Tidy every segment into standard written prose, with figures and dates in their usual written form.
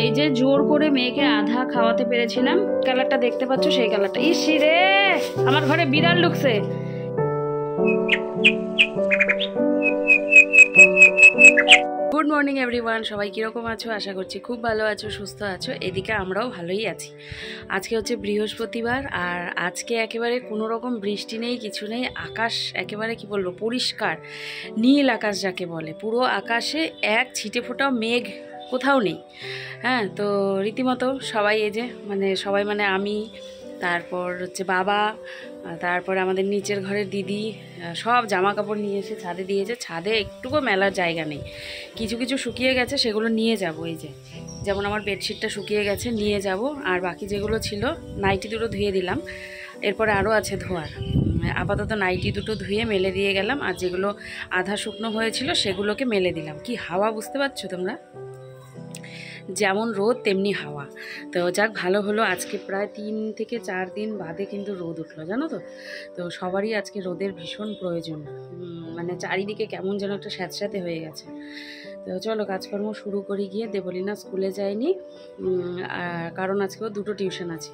এই যে জোর করে মেয়েকে আধা খাওয়াতে পেরেছিলাম, কালারটা দেখতে পাচ্ছ, সেই কালারটা। ইসি রে, আমার ঘরে বিড়াল ঢুকছে। গুড মর্নিং এভরিওয়ান, সবাই কীরকম আছো? আশা করছি খুব ভালো আছো, সুস্থ আছো। এদিকে আমরাও ভালোই আছি। আজকে হচ্ছে বৃহস্পতিবার, আর আজকে একেবারে কোনো রকম বৃষ্টি নেই, কিছু নেই। আকাশ একেবারে কি বলবো, পরিষ্কার নীল আকাশ যাকে বলে। পুরো আকাশে এক ছিটে ফোঁটাও মেঘ কোথাও নেই। হ্যাঁ, তো রীতিমতো সবাই এই যে সবাই আমি, তারপর হচ্ছে বাবা, তারপরে আমাদের নিচের ঘরের দিদি সব জামা কাপড় নিয়ে এসে ছাদে দিয়েছে। ছাদে একটুকু মেলার জায়গা নেই, কিছু কিছু শুকিয়ে গেছে, সেগুলো নিয়ে যাব। এই যে যেমন আমার বেডশিটটা শুকিয়ে গেছে, নিয়ে যাব। আর বাকি যেগুলো ছিল, নাইটি দুটো ধুয়ে দিলাম, এরপরে আরও আছে ধোয়ার। আপাতত নাইটি দুটো ধুয়ে মেলে দিয়ে গেলাম, আর যেগুলো আধা শুকনো হয়েছিল সেগুলোকে মেলে দিলাম। কি হাওয়া বুঝতে পারছো তোমরা? যেমন রোদ তেমনি হাওয়া। তো যাক, ভালো হলো, আজকে প্রায় 3 থেকে 4 দিন বাদে কিন্তু রোদ উঠলো, জানো তো। তো সবারই আজকে রোদের ভীষণ প্রয়োজন। চারিদিকে কেমন যেন একটা স্যাঁতস্যাঁতে হয়ে গেছে। তো চলো কাজকর্ম শুরু করি গিয়ে। দেবলীনা স্কুলে যায়নি, কারণ আজকেও দুটো টিউশন আছে,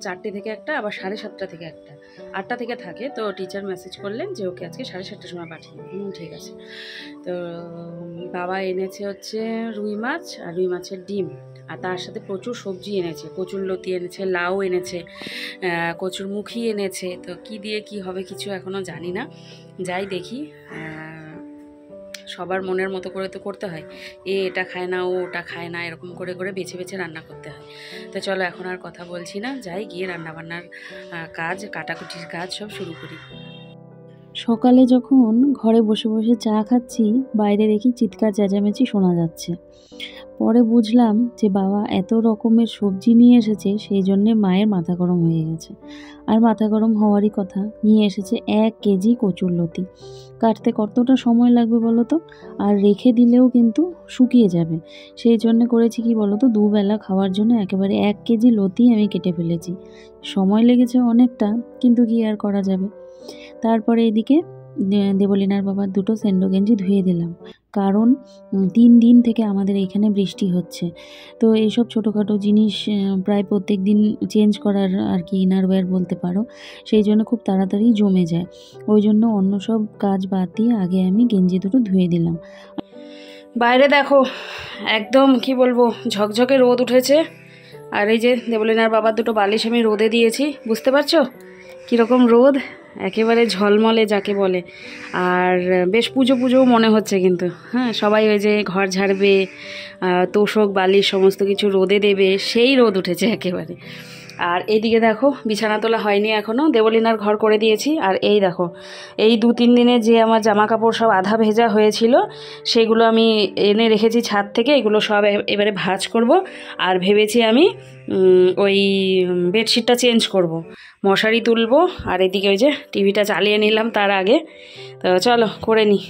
4টে থেকে একটা, আবার 7:30 থেকে একটা। 8টা থেকে থাকে, তো টিচার মেসেজ করলেন যে ওকে আজকে 7:30টার সময় পাঠিয়ে দিন। ঠিক আছে। তো বাবা এনেছে হচ্ছে রুই মাছ আর রুই মাছের ডিম, আর তার সাথে প্রচুর সবজি এনেছে। কচুরলতি এনেছে, লাউ এনেছে, কচুরমুখী এনেছে। তো কি দিয়ে কি হবে কিছু এখনও জানি না, যাই দেখি। সবার মনের মতো করে তো করতে হয়, এটা খায় না, ও ওটা খায় না, এরকম করে করে বেছে বেছে রান্না করতে হয়। তো চলো এখন আর কথা বলছি না, যাই গিয়ে রান্নাবান্নার কাজ, কাটাকুটির কাজ সব শুরু করি। সকালে যখন ঘরে বসে বসে চা খাচ্ছি, বাইরে দেখি চিৎকার চেঁচামেচি শোনা যাচ্ছে। পরে বুঝলাম যে বাবা এত রকমের সবজি নিয়ে এসেছে, সেই জন্যে মায়ের মাথা গরম হয়ে গেছে। আর মাথা গরম হওয়ারই কথা, নিয়ে এসেছে 1 কেজি কচুরলতি। কাটতে কতটা সময় লাগবে বলো তো, আর রেখে দিলেও কিন্তু শুকিয়ে যাবে। সেই জন্য করেছি কি বলো তো, দুবেলা খাওয়ার জন্য একেবারে 1 কেজি লতি আমি কেটে ফেলেছি। সময় লেগেছে অনেকটা, কিন্তু কি আর করা যাবে। তারপরে এদিকে দেবলীনার বাবার দুটো সেন্ডো গেঞ্জি ধুয়ে দিলাম, কারণ 3 দিন থেকে আমাদের এখানে বৃষ্টি হচ্ছে। তো এইসব ছোটোখাটো জিনিস প্রায় প্রত্যেক দিন চেঞ্জ করার আর কি ইনারওয়্যার বলতে পারো, সেই জন্য খুব তাড়াতাড়ি জমে যায়। ওই জন্য অন্য সব কাজ বাদ দিয়ে আগে আমি গেঞ্জি দুটো ধুয়ে দিলাম। বাইরে দেখো, একদম কি বলবো, ঝকঝকে রোদ উঠেছে। আর এই যে দেবলীনার বাবার দুটো বালিশ আমি রোদে দিয়েছি, বুঝতে পারছো কীরকম রোদ, একেবারে ঝলমলে যাকে বলে। আর বেশ পুজো পুজোও মনে হচ্ছে কিন্তু। হ্যাঁ, সবাই ওই যে ঘর ঝাড়বে, তোষক বালিশ সমস্ত কিছু রোদে দেবে, সেই রোদ উঠেছে একেবারে। আর এইদিকে দেখো, বিছানা তোলা হয়নি এখনও, দেবলীনার ঘর করে দিয়েছি। আর এই দেখো, এই 2-3 দিনে যে আমার জামা কাপড় সব আধা ভেজা হয়েছিল, সেগুলো আমি এনে রেখেছি ছাদ থেকে। এগুলো সব এবারে ভাঁজ করব। আর ভেবেছি আমি ওই বেডশিটটা চেঞ্জ করব, মশারি তুলবো। আর এদিকে ওই যে টিভিটা চালিয়ে নিলাম তার আগে। তো চলো করে নিই।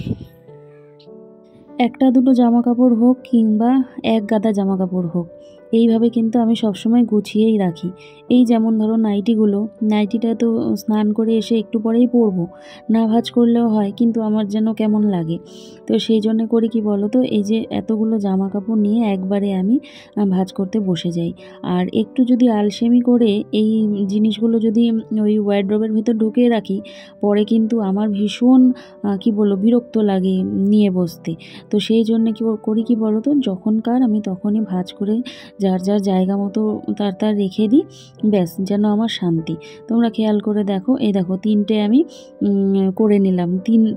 একটা দুটো জামা কাপড় হোক কিংবা 1 গাদা জামা কাপড় হোক, এইভাবে কিন্তু আমি সবসময় গুছিয়েই রাখি। এই যেমন ধরো নাইটিটা তো স্নান করে এসে একটু পরেই পরবো, না ভাঁজ করলেও হয়, কিন্তু আমার যেন কেমন লাগে। তো সেই জন্য করি কি বলো তো, এই যে এতগুলো জামা কাপড় নিয়ে একবারে আমি ভাঁজ করতে বসে যাই। আর একটু যদি আলসেমি করে এই জিনিসগুলো যদি ওই ওয়ারড্রবের ভিতর ঢুকিয়ে রাখি, পরে কিন্তু আমার ভীষণ কি বলবো, বিরক্ত লাগে নিয়ে বসতে। তো সেই জন্যে করি কি বলো তো, যখনকার আমি তখনই ভাঁজ করে যার যার জায়গা মতো তার রেখে দিই, ব্যাস, যেন আমার শান্তি। তোমরা খেয়াল করে দেখো, এই দেখো 3টে আমি করে নিলাম,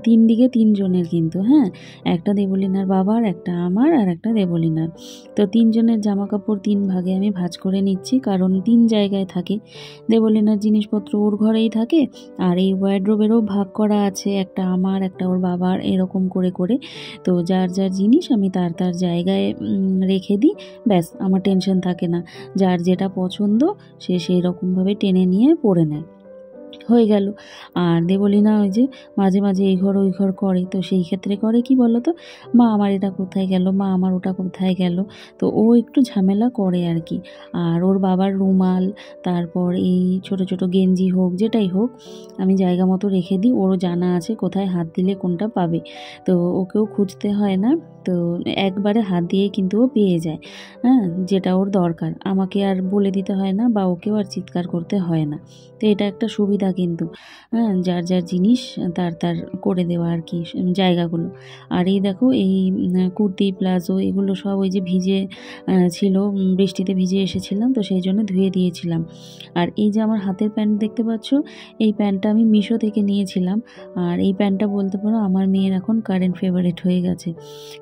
তিন দিকে 3 জনের কিন্তু। হ্যাঁ, একটা দেবলীনার বাবার, একটা আমার, আর একটা দেবলীনার। তো 3 জনের জামা কাপড় 3 ভাগে আমি ভাঁজ করে নিচ্ছি, কারণ 3 জায়গায় থাকে। দেবলীনার জিনিসপত্র ওর ঘরেই থাকে, আর এই ওয়ারড্রোবেরও ভাগ করা আছে, একটা আমার, একটা ওর বাবার, এরকম করে করে। তো যার যার জিনিস আমি তার জায়গায় রেখে দিই, ব্যাস, আমার টেনশন থাকে না। যার যেটা পছন্দ সে সেই রকমভাবে টেনে নিয়ে পরে নেয়। হয়ে গেল। আর দেবলীনা ওই যে মাঝে মাঝে এই ঘর ওই ঘর করে, তো সেই ক্ষেত্রে করে কি বলো তো, মা আমার এটা কোথায় গেল, মা আমার ওটা কোথায় গেল, তো ও একটু ঝামেলা করে আর কি। আর ওর বাবার রুমাল, তারপর এই ছোট ছোট গেঞ্জি হোক যেটাই হোক, আমি জায়গা মতো রেখে দিই, ওরও জানা আছে কোথায় হাত দিলে কোনটা পাবে, তো ওকেও খুঁজতে হয় না। তো একবারে হাত দিয়ে কিন্তু ও পেয়ে যায়, হ্যাঁ, যেটা ওর দরকার, আমাকে আর বলে দিতে হয় না বা ওকেও আর চিৎকার করতে হয় না। তো এটা একটা সুবিধা কিন্তু, হ্যাঁ, যার যার জিনিস তার তার করে দেওয়া আর কি জায়গাগুলো। আর এই দেখো এই কুর্তি প্লাজো এগুলো সব ওই যে ভিজে ছিল, বৃষ্টিতে ভিজে এসেছিলাম, তো সেই জন্য ধুয়ে দিয়েছিলাম। আর এই যে আমার হাতের প্যান্ট দেখতে পাচ্ছ, এই প্যান্টটা আমি মিশো থেকে নিয়েছিলাম। আর এই প্যান্টটা বলতে পারো আমার মেয়ের এখন কারেন্ট ফেভারিট হয়ে গেছে।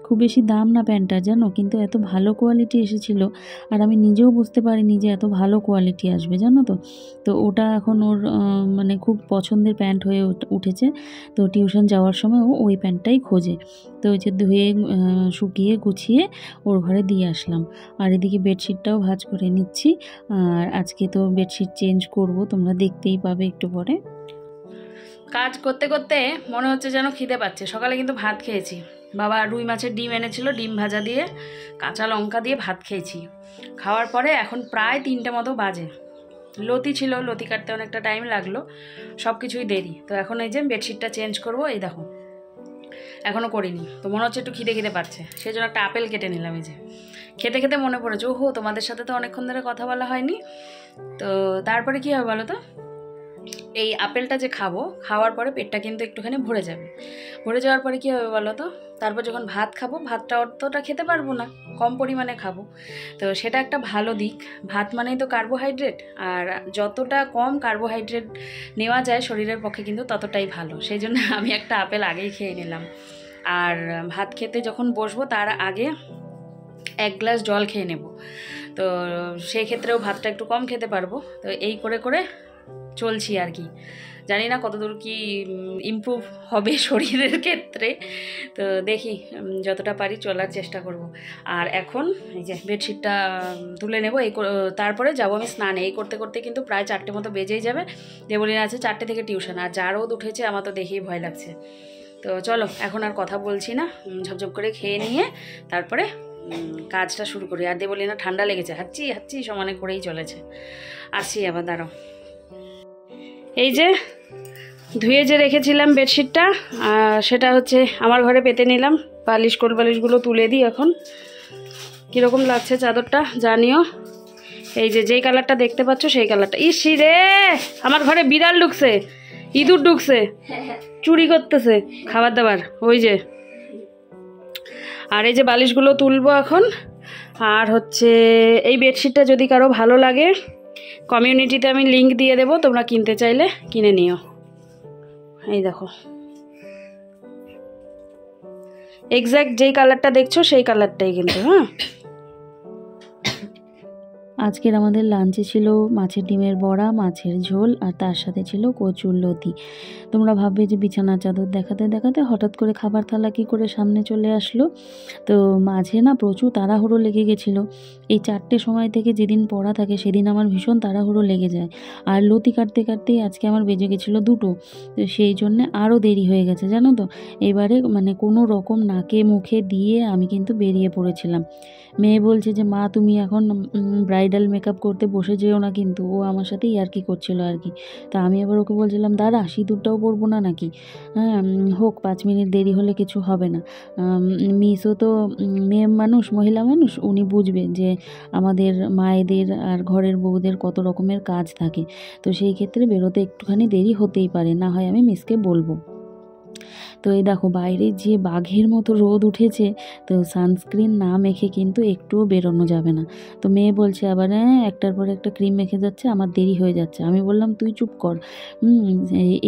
খুব বেশি দাম না প্যান্টটা, জানো, কিন্তু এত ভালো কোয়ালিটি এসেছিলো, আর আমি নিজেও বুঝতে পারিনি যে এত ভালো কোয়ালিটি আসবে, জানো তো। তো ওটা এখন ওর মানে খুব পছন্দের প্যান্ট হয়ে উঠেছে। তো টিউশন যাওয়ার সময় ও ওই প্যান্টটাই খোঁজে। তো ওই যে ধুয়ে শুকিয়ে গুছিয়ে ওর ঘরে দিয়ে আসলাম। আর এদিকে বেডশিটটাও ভাঁজ করে নিচ্ছি। আর আজকে তো বেডশিট চেঞ্জ করব, তোমরা দেখতেই পাবে একটু পরে। কাজ করতে করতে মনে হচ্ছে যেন খিদে পাচ্ছে। সকালে কিন্তু ভাত খেয়েছি, বাবা রুই মাছের ডিম এনেছিল, ডিম ভাজা দিয়ে কাঁচা লঙ্কা দিয়ে ভাত খেয়েছি। খাওয়ার পরে এখন প্রায় 3টে মতো বাজে। লতি ছিল, লতি কাটতে অনেকটা টাইম লাগলো, সব কিছুই দেরি। তো এখন এই যে বেডশিটটা চেঞ্জ করব, এই দেখো এখনও করিনি। তো মনে হচ্ছে একটু খিদে খিদে পাচ্ছে, সেই জন্য একটা আপেল কেটে নিলাম। এই যে খেতে খেতে মনে পড়েছে, ওহো তোমাদের সাথে তো অনেকক্ষণ ধরে কথা বলা হয়নি। তো তারপরে কী হবে বলো তো, এই আপেলটা যে খাবো, খাওয়ার পরে পেটটা কিন্তু একটুখানি ভরে যাবে। ভরে যাওয়ার পরে কী হবে বলো তো, তারপর যখন ভাত খাবো, ভাতটা অতটা খেতে পারবো না, কম পরিমাণে খাবো। তো সেটা একটা ভালো দিক। ভাত মানেই তো কার্বোহাইড্রেট, আর যতটা কম কার্বোহাইড্রেট নেওয়া যায় শরীরের পক্ষে কিন্তু ততটাই ভালো। সেই জন্য আমি একটা আপেল আগেই খেয়ে নিলাম। আর ভাত খেতে যখন বসবো তার আগে 1 গ্লাস জল খেয়ে নেব। তো সেই ক্ষেত্রেও ভাতটা একটু কম খেতে পারবো। তো এই করে করে চলছি আর কি। জানি না কতদূর কি ইমপ্রুভ হবে শরীরের ক্ষেত্রে, তো দেখি যতটা পারি চলার চেষ্টা করব। আর এখন এই যে বেডশিটটা তুলে নেব, তারপরে যাব আমি স্নানে। এই করতে করতে কিন্তু প্রায় 4টে মতো বেজেই যাবে। দেবলীনা আছে 4টে থেকে টিউশন, আর যা রোদ উঠেছে আমার তো দেখেই ভয় লাগছে। তো চলো এখন আর কথা বলছি না, ঝপঝপ করে খেয়ে নিয়ে তারপরে কাজটা শুরু করি। আর দেবলীনা ঠান্ডা লেগেছে, হাঁচি হাঁচি সমানে করেই চলেছে। আসছি আবার, দাঁড়াও। এই যে ধুয়ে যে রেখেছিলাম বেডশিটটা, সেটা হচ্ছে আমার ঘরে পেতে নিলাম। বালিশ কোল বালিশগুলো তুলে দিই এখন। কীরকম লাগছে চাদরটা জানিও। এই যে যেই কালারটা দেখতে পাচ্ছ সেই কালারটা। ইসি রে, আমার ঘরে বিড়াল ঢুকছে, ইঁদুর ঢুকছে, চুরি করতেছে খাবার দাবার, ওই যে। আর এই যে বালিশগুলো তুলবো এখন। আর হচ্ছে এই বেডশিটটা যদি কারো ভালো লাগে, কমিউনিটিতে আমি লিংক দিয়ে দেবো, তোমরা কিনতে চাইলে কিনে নিও। এই দেখো এক্স্যাক্ট যেই কালারটা দেখছো সেই কালারটাই কিন্তু। হ্যাঁ, আজকের আমাদের লাঞ্চে ছিল মাছের ডিমের বড়া, মাছের ঝোল, আর তার সাথে ছিল কচুর লতি। তোমরা ভাববে যে বিছানার চাদর দেখাতে দেখাতে হঠাৎ করে খাবার থালা কী করে সামনে চলে আসলো। তো মাঝে না প্রচুর তাড়াহুড়ো লেগে গেছিলো। এই 4টের সময় থেকে যেদিন পড়া থাকে সেদিন আমার ভীষণ তাড়াহুড়ো লেগে যায়। আর লতি কাটতে কাটতেই আজকে আমার বেজে গেছিলো 2টো। তো সেই জন্যে আরও দেরি হয়ে গেছে, জানো তো। এবারে মানে কোনো রকম নাকে মুখে দিয়ে আমি কিন্তু বেরিয়ে পড়েছিলাম। মেয়ে বলছে যে মা তুমি এখন ব্রাইডাল মেকআপ করতে বসে যেও না, কিন্তু ও আমার সাথে ইয়ার্কি করছিল আর কি। তা আমি আবার ওকে বলছিলাম দাঁড়া, সিঁদুরটাও পরবো না নাকি, হ্যাঁ হোক 5 মিনিট দেরি হলে কিছু হবে না। মিসও তো মেয়ে মানুষ, মহিলা মানুষ, উনি বুঝবে যে আমাদের মায়েদের আর ঘরের বউদের কত রকমের কাজ থাকে। তো সেই ক্ষেত্রে বেরোতে একটুখানি দেরি হতেই পারে, না হয় আমি মিসকে বলবো। তো এই দেখো বাইরে যে বাঘের মতো রোদ উঠেছে, তো সানস্ক্রিন না মেখে কিন্তু একটুও বেরোনো যাবে না। তো মেয়ে বলছে আবার একটার পর একটা ক্রিম মেখে যাচ্ছে, আমার দেরি হয়ে যাচ্ছে। আমি বললাম তুই চুপ কর,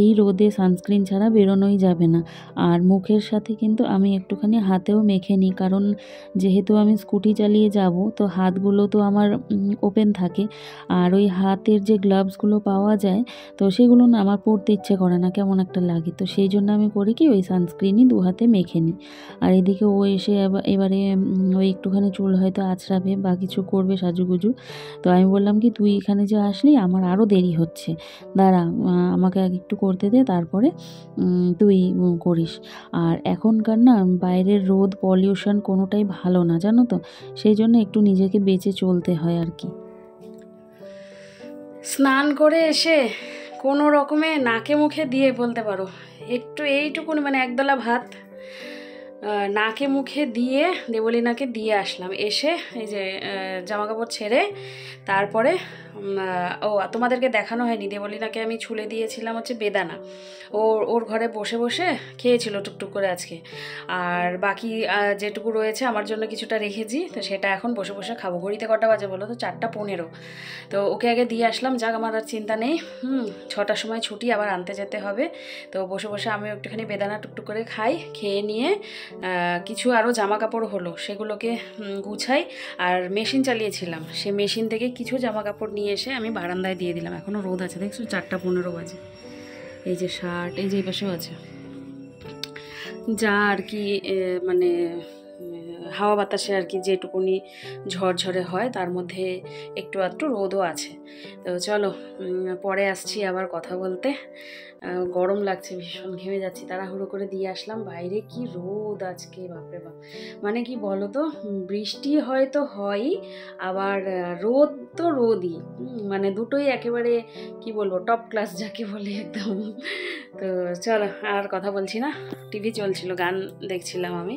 এই রোদে সানস্ক্রিন ছাড়া বেরোনোই যাবে না। আর মুখের সাথে কিন্তু আমি একটুখানি হাতেও মেখে নিই, কারণ যেহেতু আমি স্কুটি চালিয়ে যাব, তো হাতগুলো তো আমার ওপেন থাকে। আর ওই হাতের যে গ্লাভসগুলো পাওয়া যায়, তো সেগুলো না আমার পরতে ইচ্ছে করে না, কেমন একটা লাগে। তো সেই জন্য আমি করি কি, ওই ওই সানস্ক্রিনই 2 হাতে মেখে নিই। আর এদিকে ও এসে এবারে ওই একটুখানি চুল হয়তো আঁচড়াবে বা কিছু করবে সাজুগুজু। তো আমি বললাম কি, তুই এখানে যে আসলি আমার আরও দেরি হচ্ছে, দাঁড়া আমাকে আগে একটু করতে দে, তারপরে তুই করিস। আর এখনকার না বাইরের রোদ, পলিউশন কোনোটাই ভালো না, জানো তো, সেই জন্য একটু নিজেকে বেঁচে চলতে হয় আর কি। স্নান করে এসে কোনো রকমে নাকে মুখে দিয়ে বলতে পারো একটু এইটুকুনি মানে একদলা ভাত নাকে মুখে দিয়ে দেবলীনাকে দিয়ে আসলাম। এসে এই যে জামা কাপড় ছেড়ে তারপরে তোমাদেরকে দেখানো হয়নি, দেবলীনাকে আমি ছুলে দিয়েছিলাম হচ্ছে বেদানা। ওর ঘরে বসে বসে খেয়েছিল টুকটুক করে আজকে। আর বাকি যেটুকু রয়েছে আমার জন্য কিছুটা রেখেছি, তো সেটা এখন বসে বসে খাবো। ঘড়িতে কটা বাজে বলো তো? 4:15। তো ওকে আগে দিয়ে আসলাম, যাক আমার আর চিন্তা নেই। 6টার সময় ছুটি, আবার আনতে যেতে হবে। তো বসে বসে আমি একটুখানি বেদানা টুকটুক করে খাই। খেয়ে নিয়ে কিছু আরও জামা কাপড় হলো, সেগুলোকে গুছাই। আর মেশিন চালিয়েছিলাম, সে মেশিন থেকে কিছু জামা কাপড় নিয়ে এসে আমি বারান্দায় দিয়ে দিলাম। এখনও রোদ আছে, দেখছো 4:15 বাজে। এই যে শার্ট, এই যে এই পাশেও আছে, যা আর কি মানে হাওয়া বাতাসে আর কি যেটুকুনি ঝরঝরে হয় তার মধ্যে একটু আধটু রোদও আছে। তো চলো পরে আসছি আবার কথা বলতে। গরম লাগছে, ভীষণ ঘেমে যাচ্ছি। তাড়াহুড়ো করে দিয়ে আসলাম। বাইরে কি রোদ আজকে, বাপরে বাপ। মানে কি বলো তো, বৃষ্টি হয়তো হয়ই, আবার রোদ তো রোদই, মানে দুটোই একেবারে কি বলবো টপ ক্লাস যাকে বলে একদম। তো চলো আর কথা বলছি না, টিভি চলছিল, গান দেখছিলাম আমি।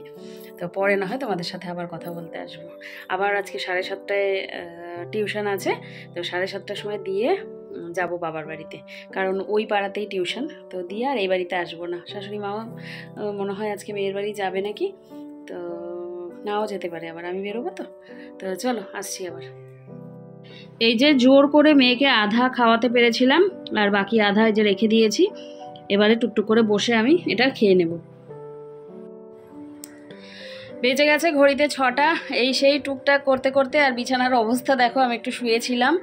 তো পরে না হয় তোমাদের সাথে আবার কথা বলতে আসবো। আবার আজকে 7:30টায় টিউশন আছে, তো 7:30টার সময় দিয়ে যাব বাবার বাড়িতে, কারণ ওই পাড়াতেই টিউশন। তো দিয়ে আর এই বাড়িতে আসবো না। শাশুড়ি মাও মনে হয় আজকে মেয়ের বাড়ি যাবে নাকি, তো নাও যেতে পারে, আবার আমি বেরোবো। তো চলো আসছি আবার। এই যে জোর করে মেয়েকে আধা খাওয়াতে পেরেছিলাম, আর বাকি আধা এই যে রেখে দিয়েছি। এবারে টুকটুক করে বসে আমি এটা খেয়ে নেব। বেঁচে গেছে ঘড়িতে 6টা। এই সেই টুকটাক করতে করতে আর বিছানার অবস্থা দেখো, আমি একটু শুয়েছিলাম।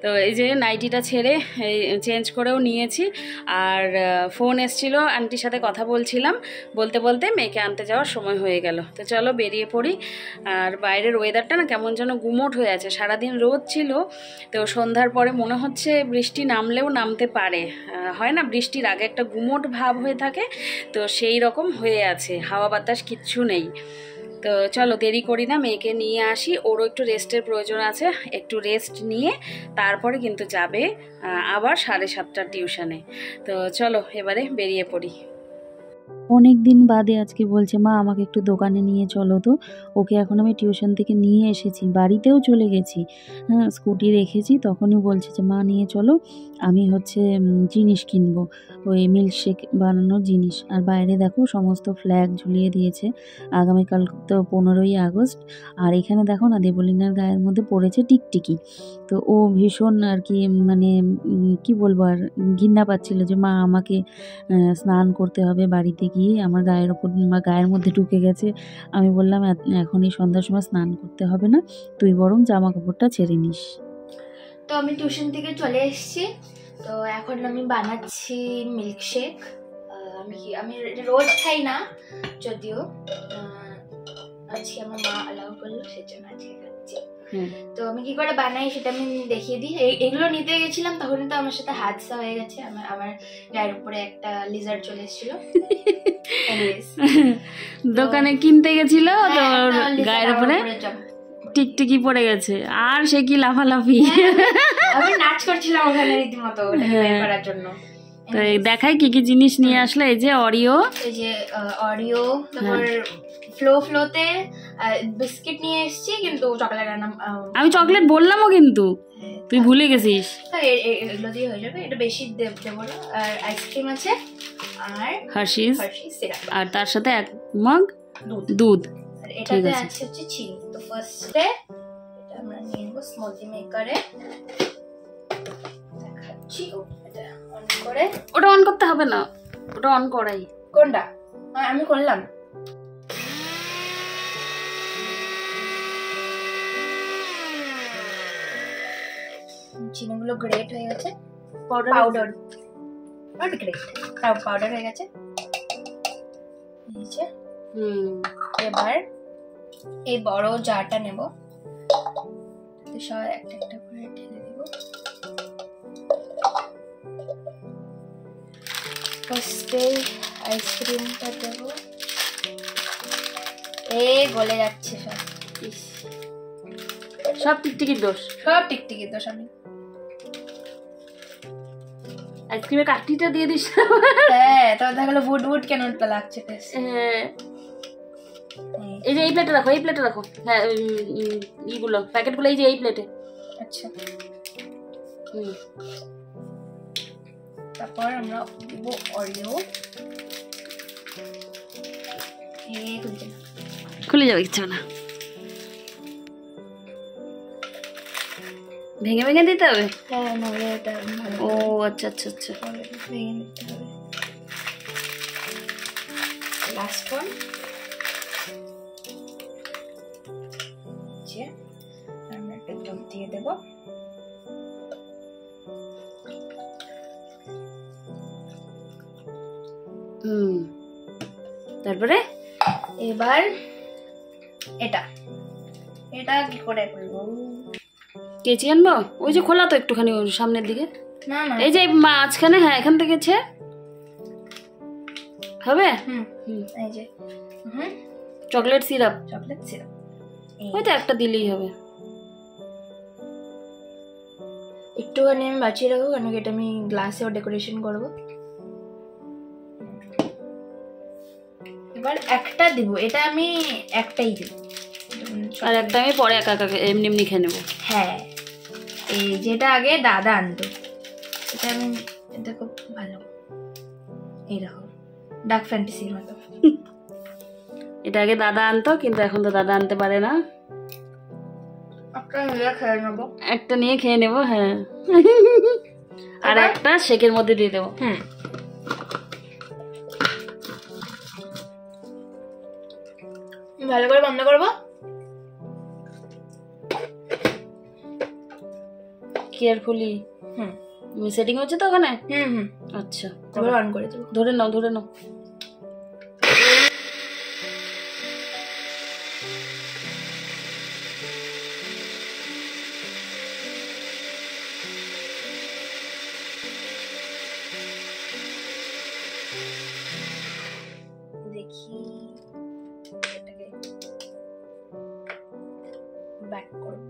তো এই যে নাইটিটা ছেড়ে এই চেঞ্জ করেও নিয়েছি। আর ফোন এসছিল, আন্টির সাথে কথা বলছিলাম, বলতে বলতে মেয়েকে আনতে যাওয়ার সময় হয়ে গেল। তো চলো বেরিয়ে পড়ি। আর বাইরের ওয়েদারটা না কেমন যেন গুমোট হয়ে আছে, সারাদিন রোদ ছিল, তো সন্ধ্যার পরে মনে হচ্ছে বৃষ্টি নামলেও নামতে পারে। হয় না, বৃষ্টির আগে একটা গুমোট ভাব হয়ে থাকে, তো সেই রকম হয়ে আছে, হাওয়া বাতাস কিচ্ছু নেই। তো চলো দেরি করি না, মেয়েকে নিয়ে আসি। ওরও একটু রেস্টের প্রয়োজন আছে, একটু রেস্ট নিয়ে তারপরে কিন্তু যাবে আবার 7:30টার টিউশনে। তো চলো এবারে বেরিয়ে পড়ি। অনেক দিন বাদে আজকে বলছে, মা আমাকে একটু দোকানে নিয়ে চলো। তো ওকে এখন আমি টিউশন থেকে নিয়ে এসেছি, বাড়িতেও চলে গেছি, হ্যাঁ স্কুটি রেখেছি, তখনই বলছে যে মা নিয়ে চলো, আমি হচ্ছে জিনিস কিনবো, ওই মিল্কশেক বানানোর জিনিস। আর বাইরে দেখো সমস্ত ফ্ল্যাগ ঝুলিয়ে দিয়েছে, আগামীকাল তো 15ই আগস্ট। আর এখানে দেখো না দেবলীনার গায়ের মধ্যে পড়েছে টিকটিকি। তো ও ভীষণ আর কি মানে কি বলবো, আর ঘৃণা পাচ্ছিল যে মা আমাকে স্নান করতে হবে বাড়িতে গিয়ে, আমার গায়ের মধ্যে ঢুকে গেছে। আমি বললাম এখন এই সন্ধ্যার সময় স্নান করতে হবে না, তুই বরং জামা কাপড়টা ছেড়ে নিস। তো আমি টিউশন থেকে চলে এসেছি, তো এখন আমি বানাচ্ছি মিল্কশেক। আমি রোজ খাই না যদিও, আজকে আমার মা অ্যালাউ করলো, সেজন্য আজকে খাচ্ছি। তো আমি কি করে বানাই সেটা আমি দেখিয়ে দিই। এগুলো নিতে গেছিলাম, তখন তো আমার সাথে হাদসা হয়ে গেছে, আমার গায়ের উপরে একটা লিজার্ড চলে এসেছিল। দোকানে কিনতে গেছিল, তো গায়ের উপরে টিকটিকি পড়ে গেছে, আর সে কি লাফালাফি। আমি নাচ করছিলাম ওখানে রীতিমতো বের করার জন্য। তো দেখাই কি কি জিনিস নিয়ে আসলে। এই যে অরিও, তারপর ফ্লোতে বিস্কিট নিয়ে এসেছি, কিন্তু চকলেট আনাম। আমি চকলেট বললামও, কিন্তু তুই ভুলে গেছিস। এগুলো দিয়ে হয়ে যাবে, এটা বেশি দেবো না। আর আইসক্রিম আছে, আর হার্শিস সিরাপ, আর তার সাথে 1 মগ দুধ। এটাতে আছে হচ্ছে চিনি। তো ফার্স্টে এটা আমরা নিয়ে নেব স্মুদি মেকারে। দেখাচ্ছি, এটা অন করে। ওটা অন করতে হবে না, ওটা অন করাই। কোনটা? আমি করলাম। চিনিগুলো গ্রেট হয়ে গেছে, পাউডার নট গ্রেট, পাউডার হয়ে গেছে। নিচে। এবার এই বড় জারটা নেব, সব একটা একটা করে ঢেলে দেব। ফার্স্টে আইসক্রিমটা দেব। গলে যাচ্ছে সব। সব টিকটিকির দোষ, সব টিকটিকির দোষ। আমি আইসক্রিমের কাঠিটা দিয়ে দিস। হ্যাঁ, তবে দেখা গেলো বুট বুট কেন লাগছে টেস্ট। হ্যাঁ, এই যে এই প্লেটে রাখো, এই প্লেটে রাখো। হ্যাঁ, ইগুলো প্যাকেটগুলো এই যে এই প্লেটে। আচ্ছা, তারপর আমরা দিব অরিও। খুলে যাবে, কিছু না, ভেঙে ভেঙে দিতে হবে। হ্যাঁ, নাহলে এটা ভালো। ও আচ্ছা আচ্ছা আচ্ছা, ভেঙে নিতে হবে। Last one. আমরা একটা দম দিয়ে দেব। তারপরে এবার এটা এটা কি করে করবো? কেচি আনবো? ওই যে খোলা তো একটুখানি সামনের দিকে। না না, এই যে মাঝখানে। হ্যাঁ, এখান থেকে হবে। এই যে চকলেট সিরাপ। চকলেট সিরাপ ওই তো একটা দিলেই হবে। একটুখানি আমি বাঁচিয়ে রাখবো, কেন কি এটা আমি গ্লাসেও ডেকোরেশন করবো। এবার একটা দিব, এটা আমি একটাই দিব, আর একটা আমি পরে একা একা এমনি এমনি খেয়ে নেবো। হ্যাঁ, এই যেটা আগে দাদা আনতো, এটা আমি, এটা খুব ভালো। এই দেখো, ডার্ক ফ্যান্টাসির মতো। এটা আগে দাদা আনতো, কিন্তু এখন তো দাদা আনতে পারে না। একটা নিয়ে খেয়ে নেবো। হ্যাঁ, আর একটা শেকের মধ্যে দিয়ে দেবো। ভালো করে বন্ধ করবো। কেয়ারফুলি। সেটিং হচ্ছে তো ওখানে। আচ্ছা, তারপর অন করে দেবো। ধরে নাও, ধরে নাও। দেখি এটাকে ব্যাক করব।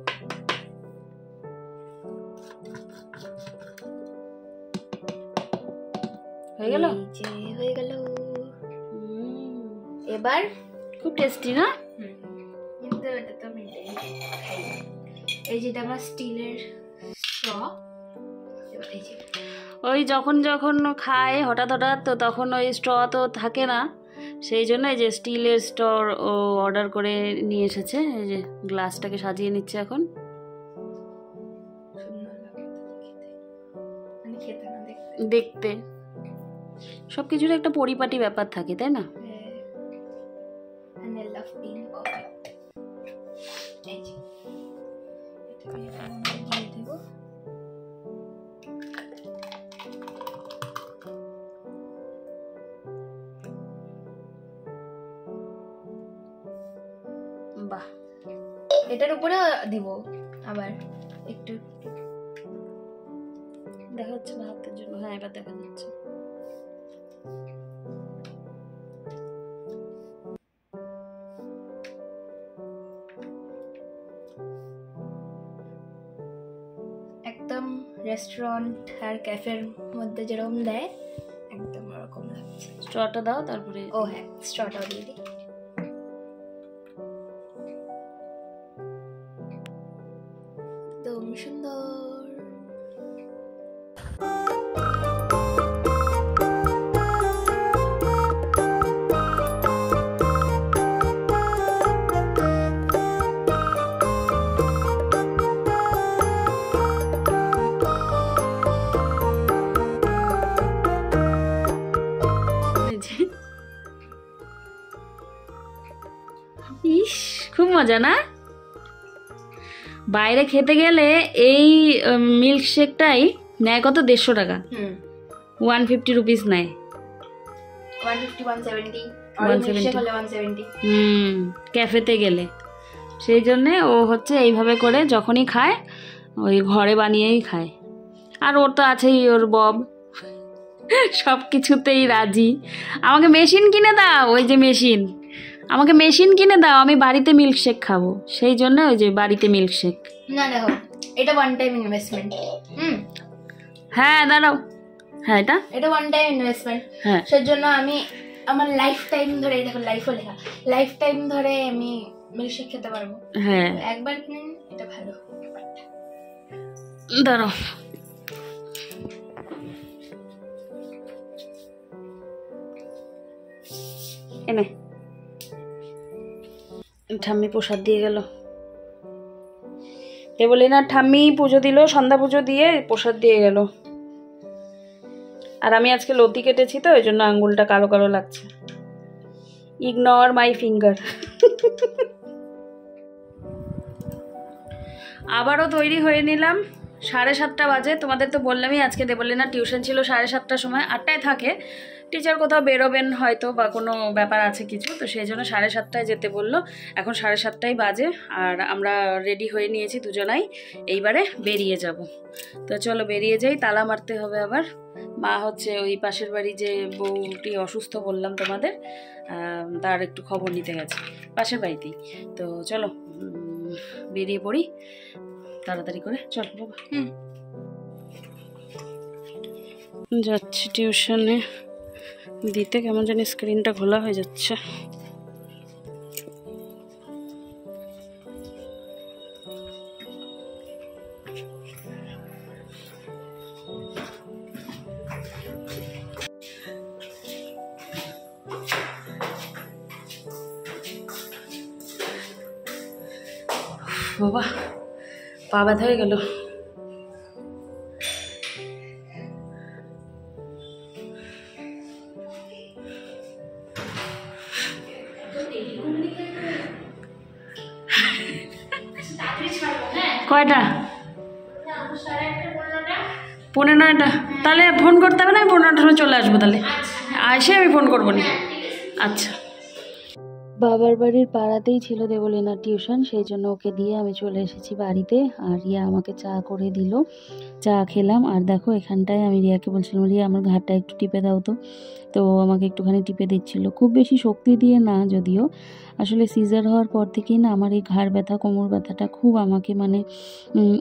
হয়ে গেল, হয়ে গেল। এবার খুব টেস্টি না? কিন্তু এটা তো আমি খাই। এই যেটা আমার স্টিলের স্ট্র, এই যে ওই যখন যখন খায় হঠাৎ হঠাৎ, তো তখন ওই স্ট্র তো থাকে না, সেই জন্য এই যে স্টিলের স্ট্র ও অর্ডার করে নিয়ে এসেছে। এই যে গ্লাসটাকে সাজিয়ে নিচ্ছে এখন। দেখতে সব কিছুর একটা পরিপাটি ব্যাপার থাকে, তাই না? বাহ, এটার উপরে দিব আবার একটু। দেখা যাচ্ছে না হাতের জন্য? হ্যাঁ, এবার দেখা যাচ্ছে। একদম রেস্টুরেন্ট আর ক্যাফের মধ্যে যেরকম দেয়, একদম ওরকম লাগছে। স্ট্রটা দাও, তারপরে। ও হ্যাঁ, স্ট্রটাও দিয়ে দিই। একদম সুন্দর। ইস, খুব মজা না? বাইরে খেতে গেলে এই মিল্কশেকটাই নেয় কত? 150 টাকা। 150 রুপিস নেয়। 150, 170। 170 হলে 170। ক্যাফেতে গেলে সেই জন্যে ও হচ্ছে এইভাবে করে যখনই খায় ওই ঘরে বানিয়েই খায়। আর ওর তো আছেই ওর বব, সব কিছুতেই রাজি। আমাকে মেশিন কিনে দাও, ওই যে মেশিন, আমাকে মেশিন কিনে দাও, আমি বাড়িতে মিল্কশেক খাবো। সেই জন্য ওই যে বাড়িতে মিল্কশেক। না দেখো, এটা ওয়ান টাইম ইনভেস্টমেন্ট। হ্যাঁ দাঁড়াও, হ্যাঁ এটা ওয়ান টাইম ইনভেস্টমেন্ট। হ্যাঁ সেজন্য আমি আমার লাইফ টাইম ধরে, দেখো লাইফও লেখা, লাইফ টাইম ধরে আমি মিল্কশেক খেতে পারবো। হ্যাঁ একবার কিনে নিন, এটা ভালো। দাঁড়াও, এনে ঠাম্মি প্রসাদ দিয়ে গেল। এ বলি না, ঠাম্মি পুজো দিল, সন্ধ্যা পুজো দিয়ে প্রসাদ দিয়ে গেল। আর আমি আজকে লতি কেটেছি তো ওই জন্য আঙ্গুলটা কালো কালো লাগছে। ইগনোর মাই ফিঙ্গার। আবারও তৈরি হয়ে নিলাম। 7:30 বাজে। তোমাদের তো বললামই আজকে দেবলীনা টিউশন ছিল 7:30টার সময়। 8টায় থাকে, টিচার কোথাও বেরোবেন হয়তো বা কোনো ব্যাপার আছে কিছু, তো সেই জন্য 7:30টায় যেতে বললো। এখন 7:30টাই বাজে আর আমরা রেডি হয়ে নিয়েছি দুজনাই, এইবারে বেরিয়ে যাব। তো চলো বেরিয়ে যাই, তালা মারতে হবে আবার। মা হচ্ছে ওই পাশের বাড়ি যে বউটি অসুস্থ বললাম তোমাদের, তার একটু খবর নিতে গেছে পাশের বাড়িতেই। তো চলো বেরিয়ে পড়ি তাড়াতাড়ি করে। চলো বাবা। যাচ্ছি টিউশনে দিতে। কেমন জানি স্ক্রিনটা খোলা হয়ে যাচ্ছে। বাবা পা ব্যথা হয়ে গেল। কয়টা? 9:15। তাহলে ফোন করতে হবে না, আমি 15টার সময় চলে আসবো। তাহলে এসে আমি ফোন করবো না। আচ্ছা। বাবার বাড়ির পাড়াতেই ছিল দেবলীনার টিউশন, সেই জন্য ওকে দিয়ে আমি চলে এসেছি বাড়িতে। আর রিয়া আমাকে চা করে দিল, চা খেলাম। আর দেখো এখানটায় আমি রিয়াকে বলছিলাম, রিয়া আমার ঘাটটা একটু টিপে দাও তো। তো আমাকে একটুখানি টিপে দিচ্ছিল, খুব বেশি শক্তি দিয়ে না যদিও। আসলে সিজার হওয়ার পর থেকেই না আমার এই ঘাড় ব্যথা কোমর ব্যথাটা খুব আমাকে মানে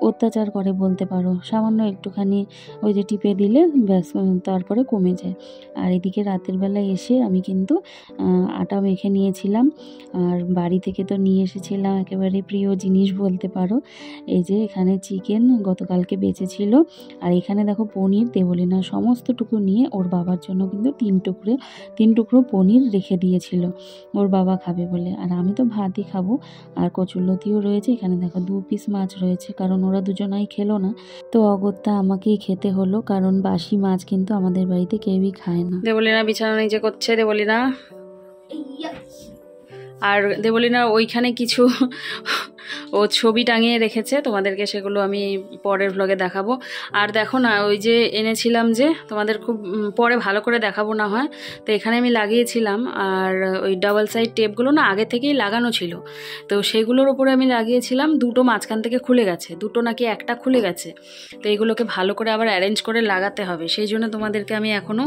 অত্যাচার করে বলতে পারো। সামান্য একটুখানি ওই যে টিপে দিলে ব্যাস তারপরে কমে যায়। আর এদিকে রাতের বেলায় এসে আমি কিন্তু আটা মেখে নিয়েছিলাম। আর বাড়ি থেকে তো নিয়ে এসেছিলাম একেবারে প্রিয় জিনিস বলতে পারো। এই যে এখানে চিকেন গতকালকে বেঁচেছিল, আর এখানে দেখো পনির দেবলীনা সমস্তটুকু নিয়ে ওর বাবার জন্য কিন্তু 3 টুকরো পনির রেখে দিয়েছিল ওর বাবা খাবে বলে। আর আমি তো ভাতই খাবো। আর কচুরলতিও রয়েছে, এখানে দেখো 2 পিস মাছ রয়েছে, কারণ ওরা দুজনাই খেলো না। তো অগত্যা আমাকেই খেতে হলো, কারণ বাসি মাছ কিন্তু আমাদের বাড়িতে কেউই খায় না। দেবলীনা বিছানা নিজে করছে। দেবলীনা আর দেবলীনা ওইখানে কিছু ও ছবি টাঙিয়ে রেখেছে, তোমাদেরকে সেগুলো আমি পরের ভ্লগে দেখাবো। আর দেখো না, ওই যে এনেছিলাম যে তোমাদের খুব পরে ভালো করে দেখাবো না হয়, তো এখানে আমি লাগিয়েছিলাম। আর ওই ডাবল সাইড টেপগুলো না আগে থেকেই লাগানো ছিল, তো সেগুলোর উপরে আমি লাগিয়েছিলাম। 2টো মাঝখান থেকে খুলে গেছে, 2টো নাকি 1টা খুলে গেছে। তো এগুলোকে ভালো করে আবার অ্যারেঞ্জ করে লাগাতে হবে, সেই জন্য তোমাদেরকে আমি এখনও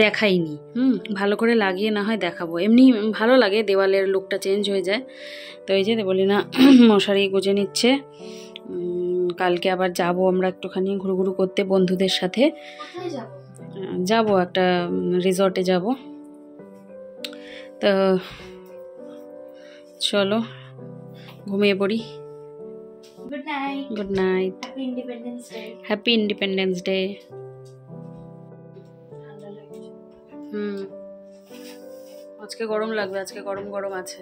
দেখাইনি। ভালো করে লাগিয়ে না হয় দেখাবো। এমনি ভালো লাগে, দেওয়ালের লুকটা চেঞ্জ হয়ে যায়। তো এই যে দেবলীনা মশারি গুজে নিচ্ছে। কালকে আবার যাব আমরা একটুখানি ঘুরু করতে বন্ধুদের সাথে। যাব একটা রিসর্টে যাব। তো চলো ঘুমিয়ে পড়ি। Good night. Good night. Happy independence day. Happy independence day. আজকে গরম লাগবে, আজকে গরম গরম আছে।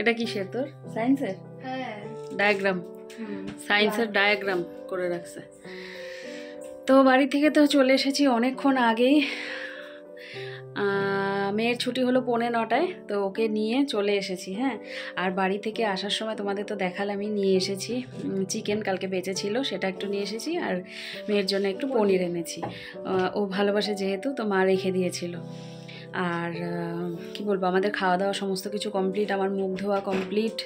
এটা কিসের তোর? সায়েন্সের? হ্যাঁ, ডায়াগ্রাম, সায়েন্সের ডায়াগ্রাম করে রাখছে। তো বাড়ি থেকে তো চলে এসেছি অনেকক্ষণ আগেই। মেয়ের ছুটি হলো 8:45, তো ওকে নিয়ে চলে এসেছি। হ্যাঁ, আর বাড়ি থেকে আসার সময় তোমাদের তো দেখালামই, নিয়ে এসেছি চিকেন, কালকে বেঁচে ছিল সেটা একটু নিয়ে এসেছি, আর মেয়ের জন্য একটু পনির এনেছি। ও ভালোবাসে যেহেতু, তো মা রেখে দিয়েছিল। আর কি বলবো, আমাদের খাওয়া দাওয়া সমস্ত কিছু কমপ্লিট, আমার মুখ ধোয়া কমপ্লিট,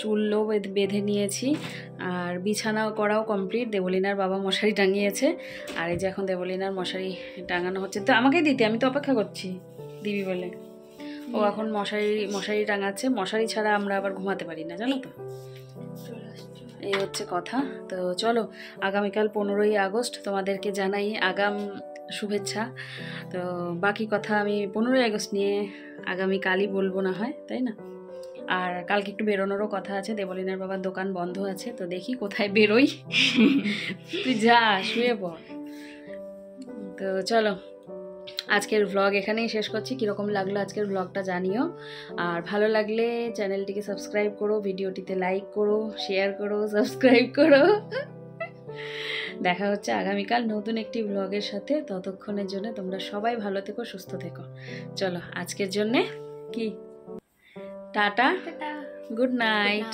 চুলও বেঁধে নিয়েছি, আর বিছানা করাও কমপ্লিট। দেবলিনার বাবা মশারি টাঙিয়েছে, আর এই যে এখন দেবলিনার মশারি টাঙানো হচ্ছে। তো আমাকে দিতে, আমি তো অপেক্ষা করছি দিবি বলে। ও এখন মশারি টাঙাচ্ছে। মশারি ছাড়া আমরা আবার ঘুমাতে পারি না, জানো তো, এই হচ্ছে কথা। তো চলো, আগামীকাল 15ই আগস্ট, তোমাদেরকে জানাই আগাম শুভেচ্ছা। তো বাকি কথা আমি 15ই আগস্ট নিয়ে আগামীকালই বলবো না হয়, তাই না? আর কালকে একটু বেরোনোরও কথা আছে, দেবলিনার বাবার দোকান বন্ধ আছে, তো দেখি কোথায় বেরোই। তুই যা, শুয়ে পড়। তো চলো, আজকের ভ্লগ এখানেই শেষ করছি। কীরকম লাগলো আজকের ভ্লগটা জানিও, আর ভালো লাগলে চ্যানেলটিকে সাবস্ক্রাইব করো, ভিডিওটিতে লাইক করো, শেয়ার করো, সাবস্ক্রাইব করো। দেখা হচ্ছে আগামীকাল নতুন একটি ভ্লগের সাথে। ততক্ষণের জন্য তোমরা সবাই ভালো থেকো, সুস্থ থেকো। চলো, আজকের জন্যে কি টাটা, গুড নাইট।